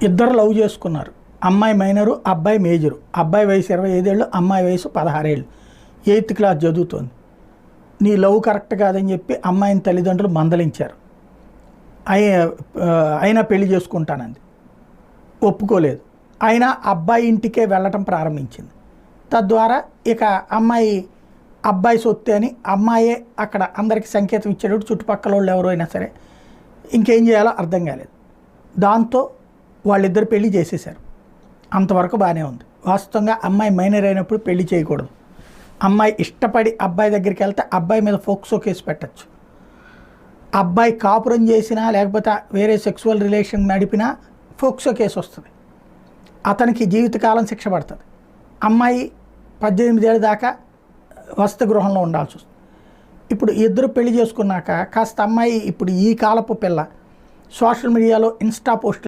ఇద్దరు లవ్ చేసుకున్నారు. అమ్మాయి మైనరు, అబ్బాయి మేజరు. అబ్బాయి వయసు 25 ఏళ్ళు, అమ్మాయి వయసు 16 ఏళ్ళు. 8th క్లాస్ చదువుతోంది. నీ లవ్ కరెక్ట్ కాదని చెప్పి అమ్మాయిని తల్లిదండ్రులు మందలించారు. అయినా పెళ్లి చేసుకుంటానంది. ఒప్పుకోలేదు. అయినా అబ్బాయి ఇంటికే వెళ్ళటం ప్రారంభించింది. తద్వారా ఇక అబ్బాయి సొత్తే అని అమ్మాయే అక్కడ అందరికీ సంకేతం ఇచ్చేటప్పుడు చుట్టుపక్కల వాళ్ళు ఎవరైనా సరే ఇంకేం చేయాలో అర్థం కాలేదు. దాంతో వాళ్ళిద్దరు పెళ్లి చేసేశారు. అంతవరకు బాగానే ఉంది. వాస్తవంగా అమ్మాయి మైనర్ అయినప్పుడు పెళ్లి చేయకూడదు. అమ్మాయి ఇష్టపడి అబ్బాయి దగ్గరికి వెళ్తే అబ్బాయి మీద ఫోక్సో కేసు పెట్టచ్చు. అబ్బాయి కాపురం చేసినా లేకపోతే వేరే సెక్సువల్ రిలేషన్ నడిపినా ఫోక్సో కేసు వస్తుంది. అతనికి జీవితకాలం శిక్ష పడుతుంది. అమ్మాయి 18 ఏళ్ళ దాకా వసతి గృహంలో ఉండాల్సి వస్తుంది. ఇప్పుడు ఇద్దరు పెళ్లి చేసుకున్నాక కాస్త అమ్మాయి ఇప్పుడు ఈ కాలపు పిల్ల సోషల్ మీడియాలో ఇన్స్టా పోస్ట్